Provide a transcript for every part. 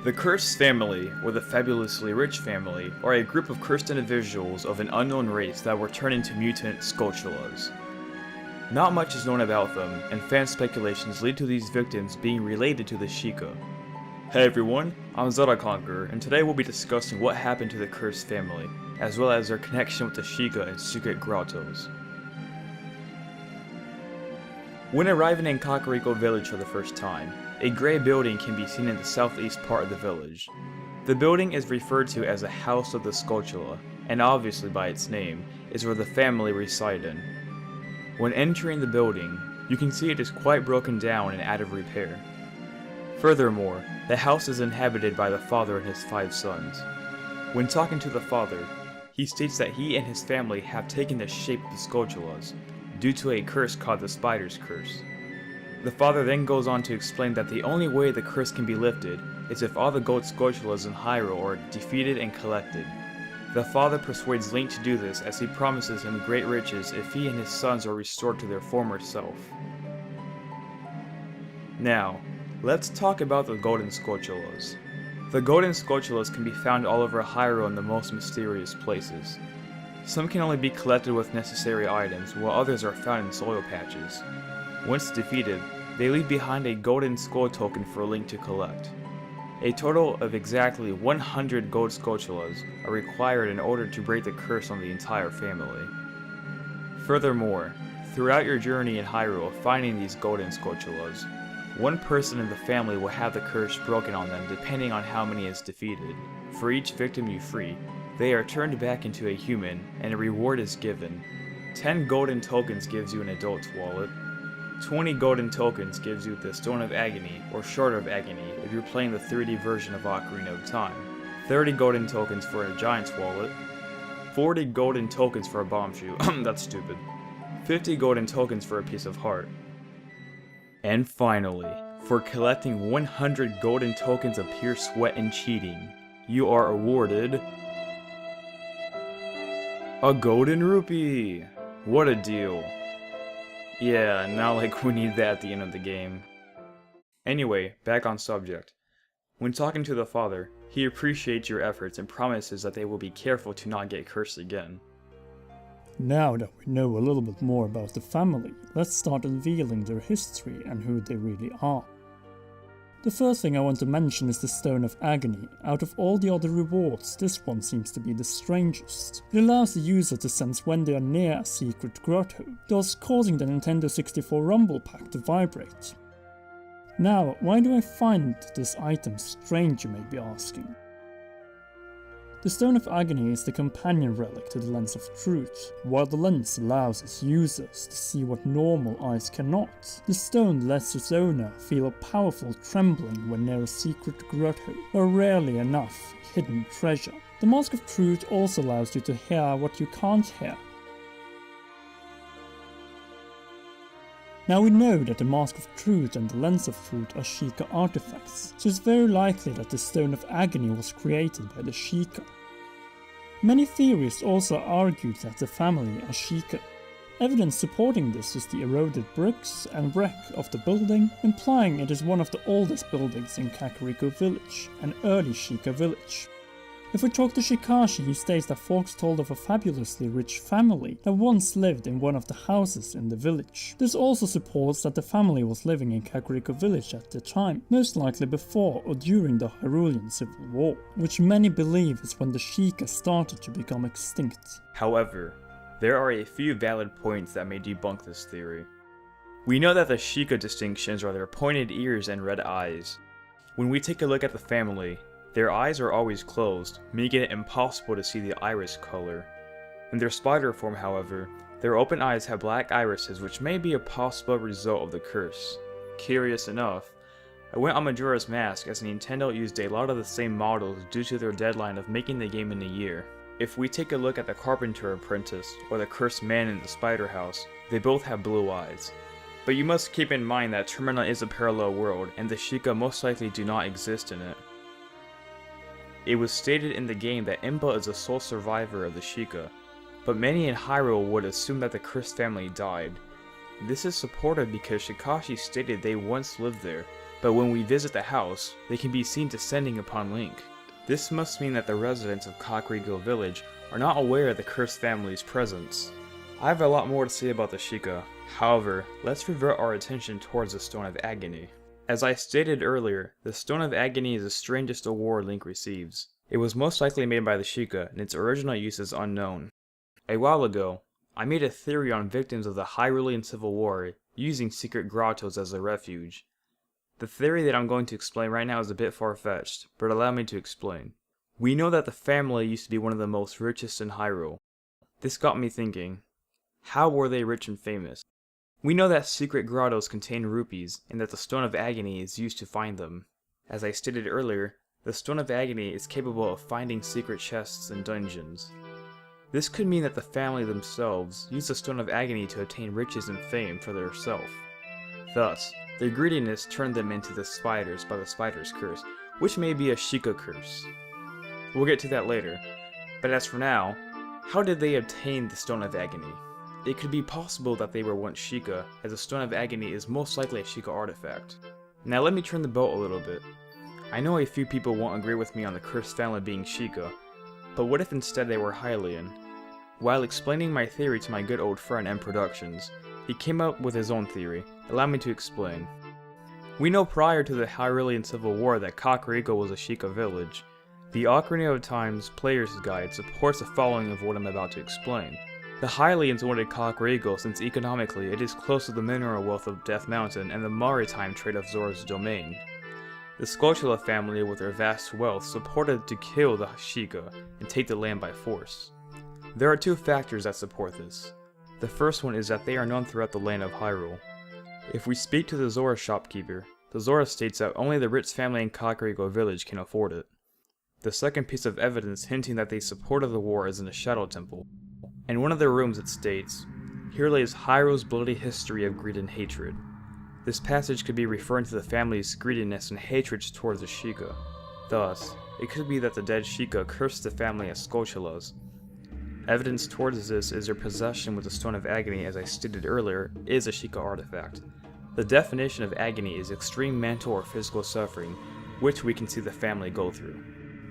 The cursed family, or the fabulously rich family, are a group of cursed individuals of an unknown race that were turned into mutant skulltullas. Not much is known about them, and fan speculations lead to these victims being related to the Sheikah. Hey everyone, I'm Zelda Conqueror, and today we'll be discussing what happened to the cursed family, as well as their connection with the Sheikah and secret grottos. When arriving in Kakariko Village for the first time, a grey building can be seen in the southeast part of the village. The building is referred to as the House of the Skulltulla, and obviously by its name, is where the family reside in. When entering the building, you can see it is quite broken down and out of repair. Furthermore, the house is inhabited by the father and his 5 sons. When talking to the father, he states that he and his family have taken the shape of the skulltullas, due to a curse called the Spider's Curse. The father then goes on to explain that the only way the curse can be lifted is if all the goat skulltullas in Hyrule are defeated and collected. The father persuades Link to do this as he promises him great riches if he and his sons are restored to their former self. Now, let's talk about the golden skulltullas. The golden skulltullas can be found all over Hyrule in the most mysterious places. Some can only be collected with necessary items, while others are found in soil patches. Once defeated, they leave behind a golden skull token for Link to collect. A total of exactly 100 gold skulltullas are required in order to break the curse on the entire family. Furthermore, throughout your journey in Hyrule finding these golden skulltullas, one person in the family will have the curse broken on them depending on how many is defeated. For each victim you free, they are turned back into a human, and a reward is given. 10 golden tokens gives you an adult's wallet. 20 golden tokens gives you the Stone of Agony, or Shard of Agony if you're playing the 3D version of Ocarina of Time. 30 golden tokens for a giant's wallet. 40 golden tokens for a bomb shoe, that's stupid. 50 golden tokens for a piece of heart. And finally, for collecting 100 golden tokens of pure sweat and cheating, you are awarded a golden rupee! What a deal. Yeah, not like we need that at the end of the game. Anyway, back on subject. When talking to the father, he appreciates your efforts and promises that they will be careful to not get cursed again. Now that we know a little bit more about the family, let's start unveiling their history and who they really are. The first thing I want to mention is the Stone of Agony. Out of all the other rewards, this one seems to be the strangest. It allows the user to sense when they are near a secret grotto, thus causing the Nintendo 64 Rumble Pack to vibrate. Now, why do I find this item strange, you may be asking? The Stone of Agony is the companion relic to the Lens of Truth. While the lens allows its users to see what normal eyes cannot, the stone lets its owner feel a powerful trembling when near a secret grotto, or rarely enough hidden treasure. The Mask of Truth also allows you to hear what you can't hear. Now we know that the Mask of Truth and the Lens of Truth are Sheikah artifacts, so it's very likely that the Stone of Agony was created by the Sheikah. Many theorists also argued that the family are Sheikah. Evidence supporting this is the eroded bricks and wreck of the building, implying it is one of the oldest buildings in Kakariko Village, an early Sheikah village. If we talk to Shikashi, he states that folks told of a fabulously rich family that once lived in one of the houses in the village. This also supports that the family was living in Kakariko Village at the time, most likely before or during the Hyrulean Civil War, which many believe is when the Sheikah started to become extinct. However, there are a few valid points that may debunk this theory. We know that the Sheikah distinctions are their pointed ears and red eyes. When we take a look at the family, their eyes are always closed, making it impossible to see the iris color. In their spider form, however, their open eyes have black irises, which may be a possible result of the curse. Curious enough, I went on Majora's Mask as Nintendo used a lot of the same models due to their deadline of making the game in a year. If we take a look at the Carpenter Apprentice, or the Cursed Man in the Spider House, they both have blue eyes. But you must keep in mind that Termina is a parallel world, and the Sheikah most likely do not exist in it. It was stated in the game that Impa is the sole survivor of the Sheikah, but many in Hyrule would assume that the cursed family died. This is supported because Shikashi stated they once lived there, but when we visit the house, they can be seen descending upon Link. This must mean that the residents of Kakariko Village are not aware of the cursed family's presence. I have a lot more to say about the Sheikah, however, let's revert our attention towards the Stone of Agony. As I stated earlier, the Stone of Agony is the strangest award Link receives. It was most likely made by the Sheikah, and its original use is unknown. A while ago, I made a theory on victims of the Hyrulean Civil War using secret grottos as a refuge. The theory that I'm going to explain right now is a bit far-fetched, but allow me to explain. We know that the family used to be one of the most richest in Hyrule. This got me thinking, how were they rich and famous? We know that secret grottos contain rupees, and that the Stone of Agony is used to find them. As I stated earlier, the Stone of Agony is capable of finding secret chests and dungeons. This could mean that the family themselves used the Stone of Agony to obtain riches and fame for themselves. Thus, their greediness turned them into the spiders by the spider's curse, which may be a Sheikah curse. We'll get to that later, but as for now, how did they obtain the Stone of Agony? It could be possible that they were once Sheikah, as the Stone of Agony is most likely a Sheikah artifact. Now let me turn the boat a little bit. I know a few people won't agree with me on the cursed family being Sheikah, but what if instead they were Hylian? While explaining my theory to my good old friend M Productions, he came up with his own theory. Allow me to explain. We know prior to the Hyrulean Civil War that Kakariko was a Sheikah village. The Ocarina of Time's Player's Guide supports the following of what I'm about to explain. The Hylians wanted Kakariko since economically it is close to the mineral wealth of Death Mountain and the maritime trade of Zora's domain. The Skulltulla family with their vast wealth supported to kill the Sheikah and take the land by force. There are two factors that support this. The first one is that they are known throughout the land of Hyrule. If we speak to the Zora shopkeeper, the Zora states that only the rich family in Kakariko Village can afford it. The second piece of evidence hinting that they supported the war is in the Shadow Temple. In one of their rooms it states, "Here lays Hyrule's bloody history of greed and hatred." This passage could be referring to the family's greediness and hatred towards the Sheikah. Thus, it could be that the dead Sheikah cursed the family as skulltullas. Evidence towards this is their possession with the Stone of Agony, as I stated earlier, is a Sheikah artifact. The definition of agony is extreme mental or physical suffering, which we can see the family go through.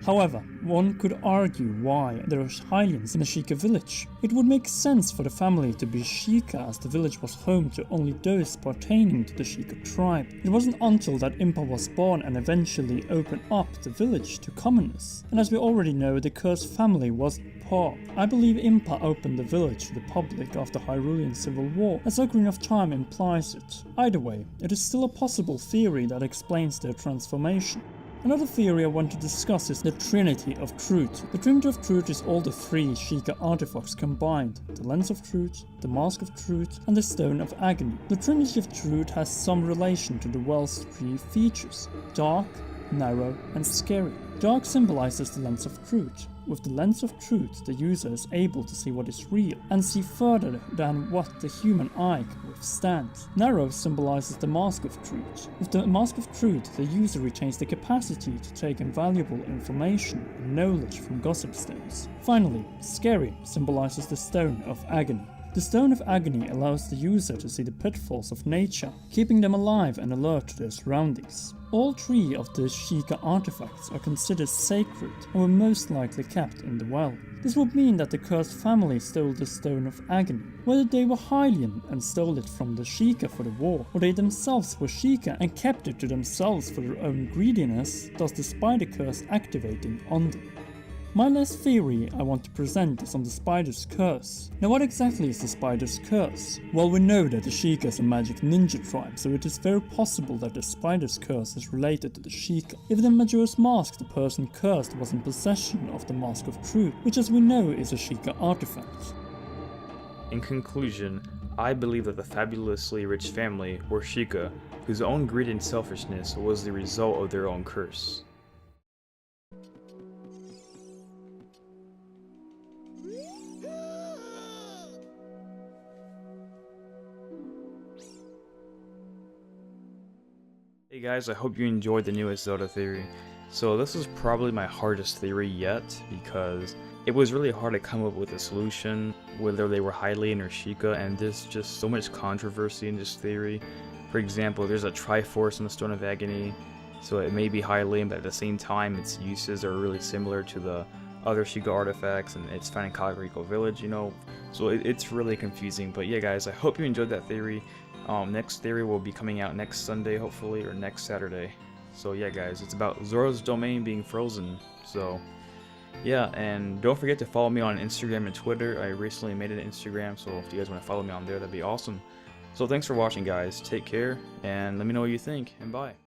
However, one could argue why there are Hylians in the Sheikah village. It would make sense for the family to be Sheikah, as the village was home to only those pertaining to the Sheikah tribe. It wasn't until that Impa was born and eventually opened up the village to commoners. And as we already know, the cursed family wasn't poor. I believe Impa opened the village to the public after Hyrulean Civil War, as Ocarina of Time implies it. Either way, it is still a possible theory that explains their transformation. Another theory I want to discuss is the Trinity of Truth. The Trinity of Truth is all the three Sheikah artifacts combined: the Lens of Truth, the Mask of Truth, and the Stone of Agony. The Trinity of Truth has some relation to the world's three features: dark, narrow, and scary. Dark symbolizes the Lens of Truth. With the Lens of Truth, the user is able to see what is real and see further than what the human eye can withstand. Narrow symbolizes the Mask of Truth. With the Mask of Truth, the user retains the capacity to take in valuable information and knowledge from gossip stones. Finally, Scary symbolizes the Stone of Agony. The Stone of Agony allows the user to see the pitfalls of nature, keeping them alive and alert to their surroundings. All three of the Sheikah artifacts are considered sacred and were most likely kept in the well. This would mean that the cursed family stole the Stone of Agony. Whether they were Hylian and stole it from the Sheikah for the war, or they themselves were Sheikah and kept it to themselves for their own greediness, thus the spider curse activating on them. My last theory I want to present is on the spider's curse. Now, what exactly is the spider's curse? Well, we know that the Sheikah is a magic ninja tribe, so it is very possible that the spider's curse is related to the Sheikah. If the Majora's Mask, the person cursed was in possession of the Mask of Truth, which as we know is a Sheikah artifact. In conclusion, I believe that the fabulously rich family were Sheikah, whose own greed and selfishness was the result of their own curse. Hey guys, I hope you enjoyed the newest Zelda theory. So this was probably my hardest theory yet, because it was really hard to come up with a solution, whether they were Hylian or Sheikah, and there's just so much controversy in this theory. For example, there's a Triforce in the Stone of Agony, so it may be Hylian, but at the same time its uses are really similar to the other Sheikah artifacts, and it's found in Kakariko Village, you know, so it's really confusing. But yeah guys, I hope you enjoyed that theory. Next theory will be coming out next Sunday hopefully, or next Saturday. So yeah guys, it's about Zora's domain being frozen. So yeah, and don't forget to follow me on Instagram and Twitter. I recently made an Instagram, so if you guys want to follow me on there, that'd be awesome. So thanks for watching guys, take care, and let me know what you think, and bye.